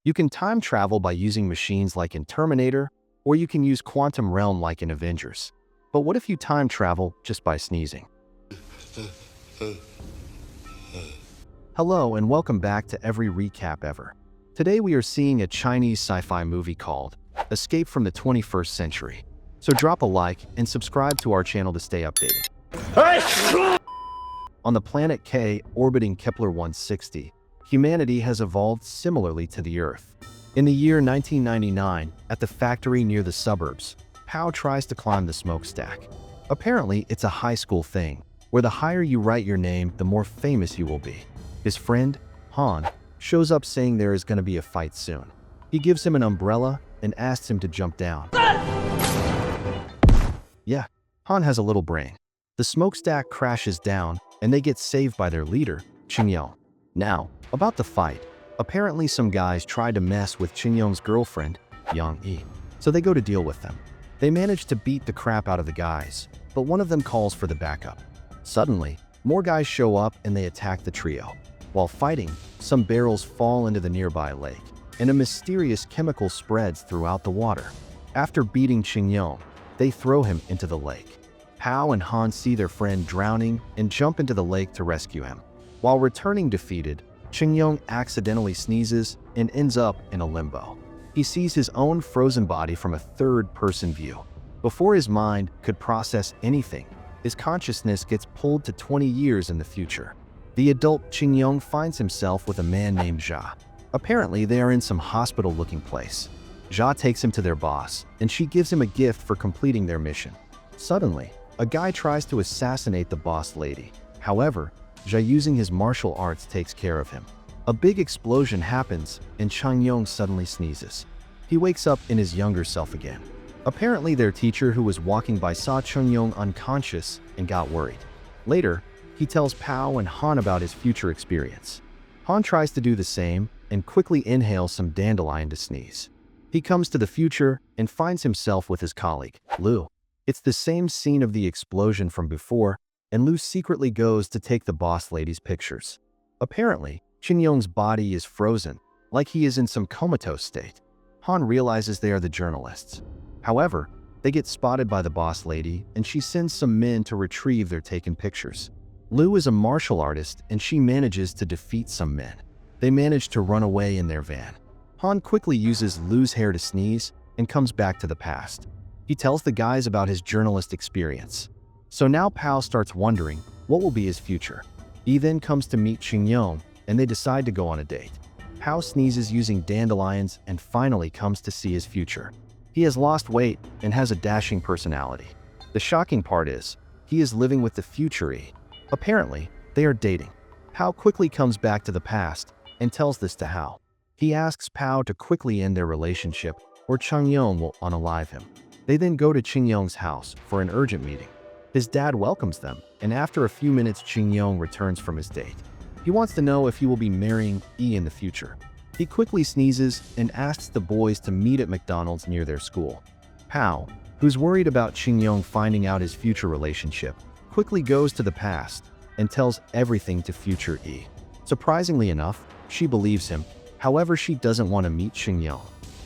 You can time travel by using machines like in Terminator, or you can use quantum realm like in Avengers. But what if you time travel just by sneezing? Hello and welcome back to every recap ever. Today we are seeing a Chinese sci-fi movie called Escape from the 21st Century. So drop a like and subscribe to our channel to stay updated. On the planet K orbiting Kepler 160, humanity has evolved similarly to the Earth. In the year 1999, at the factory near the suburbs, Pao tries to climb the smokestack. Apparently, it's a high school thing, where the higher you write your name, the more famous you will be. His friend, Han, shows up saying there is going to be a fight soon. He gives him an umbrella and asks him to jump down. Yeah, Han has a little brain. The smokestack crashes down, and they get saved by their leader, Qingyong. Now, about the fight. Apparently some guys tried to mess with Qingyong's girlfriend, Yang Yi, so they go to deal with them. They manage to beat the crap out of the guys, but one of them calls for the backup. Suddenly, more guys show up and they attack the trio. While fighting, some barrels fall into the nearby lake, and a mysterious chemical spreads throughout the water. After beating Qingyong, they throw him into the lake. Pao and Han see their friend drowning and jump into the lake to rescue him. While returning defeated, Qingyong accidentally sneezes and ends up in a limbo. He sees his own frozen body from a third-person view. Before his mind could process anything, his consciousness gets pulled to 20 years in the future. The adult Qingyong finds himself with a man named Jia. Apparently, they are in some hospital-looking place. Jia takes him to their boss, and she gives him a gift for completing their mission. Suddenly, a guy tries to assassinate the boss lady. However, Jia using his martial arts takes care of him. A big explosion happens, and Qingyong suddenly sneezes. He wakes up in his younger self again. Apparently, their teacher who was walking by saw Qingyong unconscious and got worried. Later, he tells Pao and Han about his future experience. Han tries to do the same and quickly inhales some dandelion to sneeze. He comes to the future and finds himself with his colleague, Lu. It's the same scene of the explosion from before, and Lu secretly goes to take the boss lady's pictures. Apparently, Qingyong's body is frozen, like he is in some comatose state. Han realizes they are the journalists. However, they get spotted by the boss lady, and she sends some men to retrieve their taken pictures. Lu is a martial artist, and she manages to defeat some men. They manage to run away in their van. Han quickly uses Lu's hair to sneeze and comes back to the past. He tells the guys about his journalist experience. So now Pao starts wondering what will be his future. He then comes to meet Qingyong, and they decide to go on a date. Pao sneezes using dandelions and finally comes to see his future. He has lost weight and has a dashing personality. The shocking part is, he is living with the future E. Apparently, they are dating. Pao quickly comes back to the past and tells this to Hao. He asks Pao to quickly end their relationship or Qingyong will unalive him. They then go to Qingyong's house for an urgent meeting. His dad welcomes them, and after a few minutes Qingyong returns from his date. He wants to know if he will be marrying Yi in the future. He quickly sneezes and asks the boys to meet at McDonald's near their school. Pao, who's worried about Qingyong finding out his future relationship, quickly goes to the past and tells everything to future Yi. Surprisingly enough, she believes him. However, she doesn't want to meet Qingyong.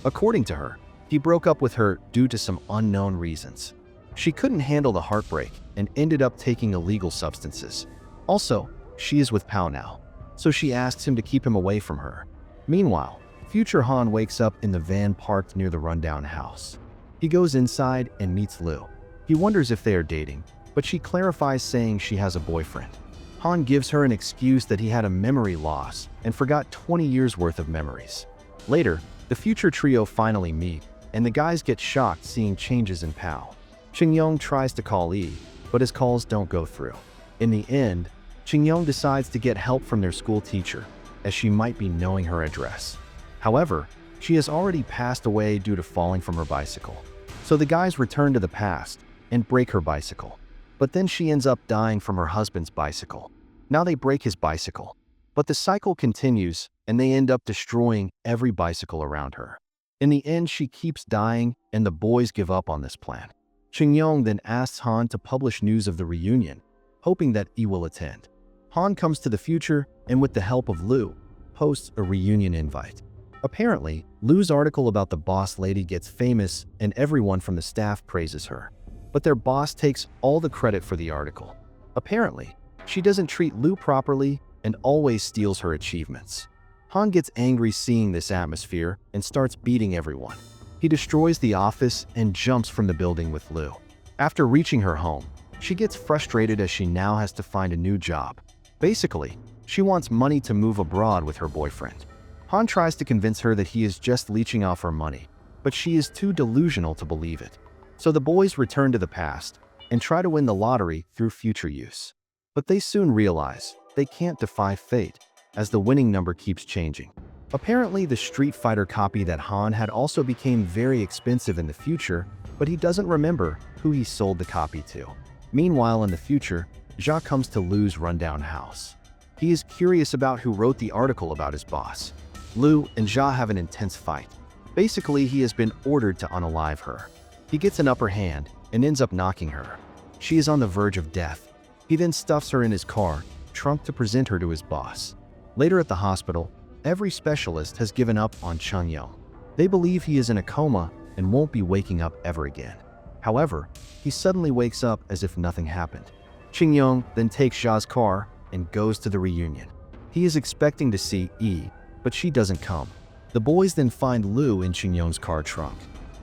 According to her, he broke up with her due to some unknown reasons. She couldn't handle the heartbreak and ended up taking illegal substances. Also, she is with Pao now, so she asks him to keep him away from her. Meanwhile, future Han wakes up in the van parked near the rundown house. He goes inside and meets Lu. He wonders if they are dating, but she clarifies saying she has a boyfriend. Han gives her an excuse that he had a memory loss and forgot 20 years worth of memories. Later, the future trio finally meet, and the guys get shocked seeing changes in Pao. Qingyong tries to call Yi, but his calls don't go through. In the end, Qingyong decides to get help from their school teacher, as she might be knowing her address. However, she has already passed away due to falling from her bicycle. So the guys return to the past and break her bicycle. But then she ends up dying from her husband's bicycle. Now they break his bicycle. But the cycle continues, and they end up destroying every bicycle around her. In the end, she keeps dying, and the boys give up on this plan. Qingyong then asks Han to publish news of the reunion, hoping that he will attend. Han comes to the future and with the help of Lu, posts a reunion invite. Apparently, Lu's article about the boss lady gets famous and everyone from the staff praises her. But their boss takes all the credit for the article. Apparently, she doesn't treat Lu properly and always steals her achievements. Han gets angry seeing this atmosphere and starts beating everyone. He destroys the office and jumps from the building with Lu. After reaching her home, she gets frustrated as she now has to find a new job. Basically, she wants money to move abroad with her boyfriend. Han tries to convince her that he is just leeching off her money, but she is too delusional to believe it. So the boys return to the past and try to win the lottery through future use. But they soon realize they can't defy fate, as the winning number keeps changing. Apparently, the Street Fighter copy that Han had also became very expensive in the future, but he doesn't remember who he sold the copy to. Meanwhile, in the future, Jia comes to Lu's rundown house. He is curious about who wrote the article about his boss. Lu and Jia have an intense fight. Basically, he has been ordered to unalive her. He gets an upper hand and ends up knocking her. She is on the verge of death. He then stuffs her in his car trunk to present her to his boss. Later at the hospital, every specialist has given up on Chungyong. They believe he is in a coma and won't be waking up ever again. However, he suddenly wakes up as if nothing happened. Chungyong then takes Jia's car and goes to the reunion. He is expecting to see Yi, but she doesn't come. The boys then find Lu in Chungyong's car trunk.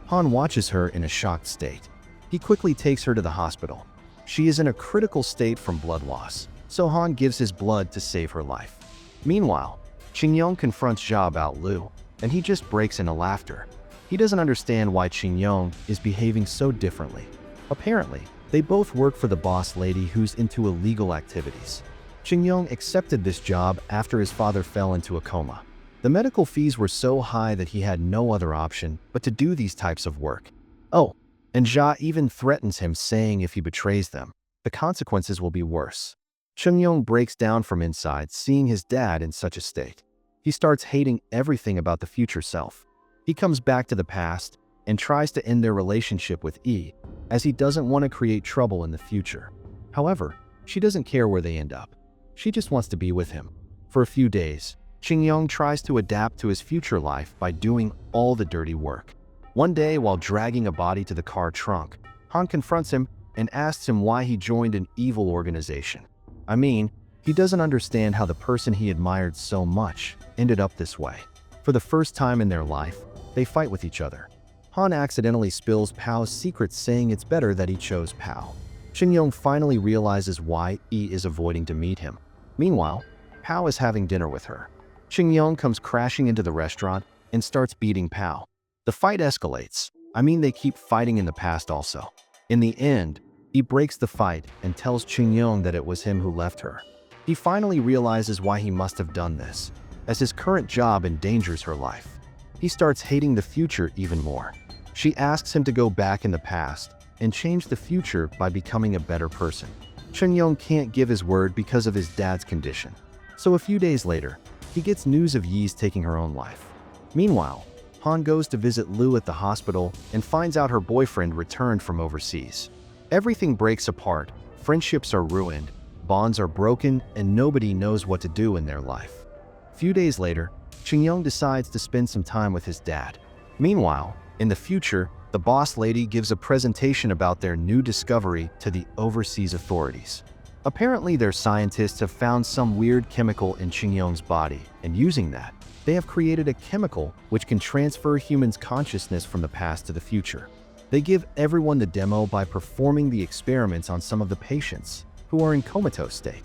Han watches her in a shocked state. He quickly takes her to the hospital. She is in a critical state from blood loss, so Han gives his blood to save her life. Meanwhile, Chungyong confronts Jia about Lu, and he just breaks into laughter. He doesn't understand why Chungyong is behaving so differently. Apparently, they both work for the boss lady who's into illegal activities. Chungyong accepted this job after his father fell into a coma. The medical fees were so high that he had no other option but to do these types of work. Oh, and Jia even threatens him, saying if he betrays them, the consequences will be worse. Chungyong breaks down from inside, seeing his dad in such a state. He starts hating everything about the future self. He comes back to the past and tries to end their relationship with Yi, as he doesn't want to create trouble in the future. However, she doesn't care where they end up. She just wants to be with him. For a few days, Chungyong tries to adapt to his future life by doing all the dirty work. One day, while dragging a body to the car trunk, Han confronts him and asks him why he joined an evil organization. I mean, he doesn't understand how the person he admired so much ended up this way. For the first time in their life, they fight with each other. Han accidentally spills Pao's secret, saying it's better that he chose Pao. Chungyong finally realizes why Yi is avoiding to meet him. Meanwhile, Pao is having dinner with her. Chungyong comes crashing into the restaurant and starts beating Pao. The fight escalates. I mean, they keep fighting in the past also. In the end, he breaks the fight and tells Chungyong that it was him who left her. He finally realizes why he must have done this, as his current job endangers her life. He starts hating the future even more. She asks him to go back in the past and change the future by becoming a better person. Chungyong can't give his word because of his dad's condition. So a few days later, he gets news of Yi's taking her own life. Meanwhile, Han goes to visit Lu at the hospital and finds out her boyfriend returned from overseas. Everything breaks apart, friendships are ruined, bonds are broken, and nobody knows what to do in their life. A few days later, Chungyong decides to spend some time with his dad. Meanwhile, in the future, the boss lady gives a presentation about their new discovery to the overseas authorities. Apparently, their scientists have found some weird chemical in Chungyong's body, and using that, they have created a chemical which can transfer humans' consciousness from the past to the future. They give everyone the demo by performing the experiments on some of the patients who are in comatose state.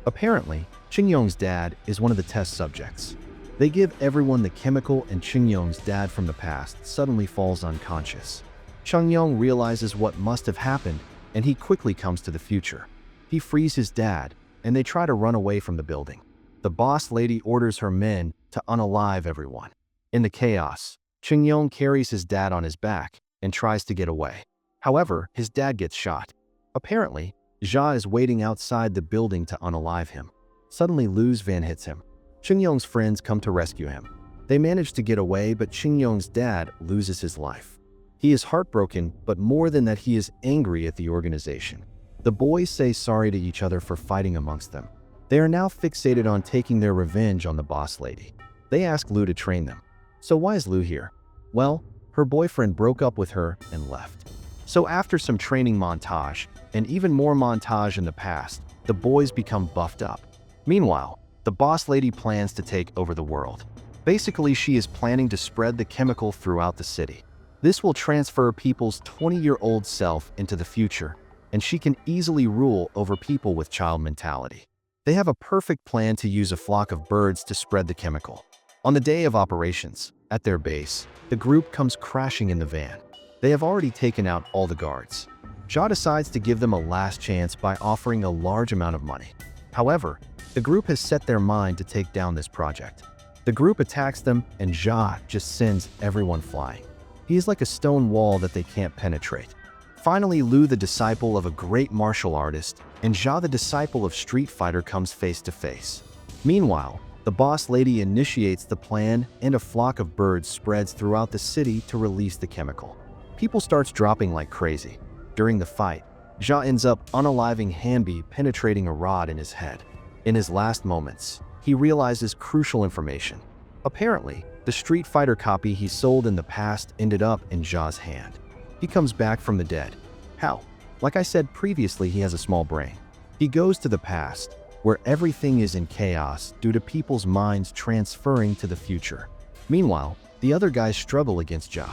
Apparently, Chungyong's dad is one of the test subjects. They give everyone the chemical and Chungyong's dad from the past suddenly falls unconscious. Chungyong realizes what must have happened and he quickly comes to the future. He frees his dad and they try to run away from the building. The boss lady orders her men to unalive everyone. In the chaos, Chungyong carries his dad on his back and tries to get away. However, his dad gets shot. Apparently, Jia is waiting outside the building to unalive him. Suddenly, Lu's van hits him. Chungyong's friends come to rescue him. They manage to get away, but Chungyong's dad loses his life. He is heartbroken, but more than that, he is angry at the organization. The boys say sorry to each other for fighting amongst them. They are now fixated on taking their revenge on the boss lady. They ask Lu to train them. So why is Lu here? Well, her boyfriend broke up with her and left. So after some training montage, and even more montage in the past, the boys become buffed up. Meanwhile, the boss lady plans to take over the world. Basically, she is planning to spread the chemical throughout the city. This will transfer people's 20-year-old self into the future, and she can easily rule over people with child mentality. They have a perfect plan to use a flock of birds to spread the chemical. On the day of operations, at their base, the group comes crashing in the van. They have already taken out all the guards. Jia decides to give them a last chance by offering a large amount of money. However, the group has set their mind to take down this project. The group attacks them, and Jia just sends everyone flying. He is like a stone wall that they can't penetrate. Finally, Lu, the disciple of a great martial artist, and Jia, the disciple of Street Fighter, comes face to face. Meanwhile, the boss lady initiates the plan, and a flock of birds spreads throughout the city to release the chemical. People starts dropping like crazy. During the fight, Jia ends up unaliving Hanbi, penetrating a rod in his head. In his last moments, he realizes crucial information. Apparently, the Street Fighter copy he sold in the past ended up in Jia's hand. He comes back from the dead. How? Like I said previously, he has a small brain. He goes to the past, where everything is in chaos due to people's minds transferring to the future. Meanwhile, the other guys struggle against Jia.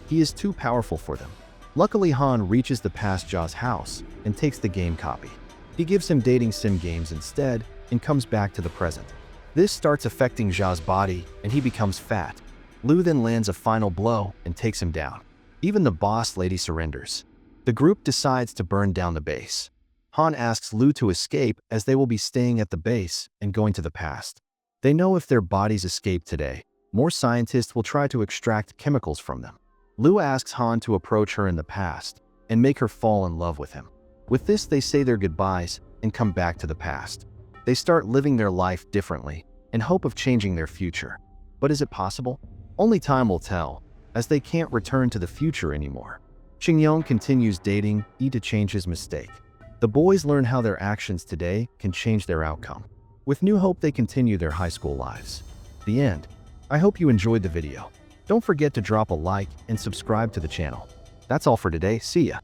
He is too powerful for them. Luckily, Han reaches the past Jia's house and takes the game copy. He gives him dating sim games instead and comes back to the present. This starts affecting Jia's body and he becomes fat. Lu then lands a final blow and takes him down. Even the boss lady surrenders. The group decides to burn down the base. Han asks Lu to escape as they will be staying at the base and going to the past. They know if their bodies escape today, more scientists will try to extract chemicals from them. Lu asks Han to approach her in the past and make her fall in love with him. With this, they say their goodbyes and come back to the past. They start living their life differently in hope of changing their future. But is it possible? Only time will tell, as they can't return to the future anymore. Qingyong continues dating Yi to change his mistake. The boys learn how their actions today can change their outcome. With new hope, they continue their high school lives. The end. I hope you enjoyed the video. Don't forget to drop a like and subscribe to the channel. That's all for today. See ya.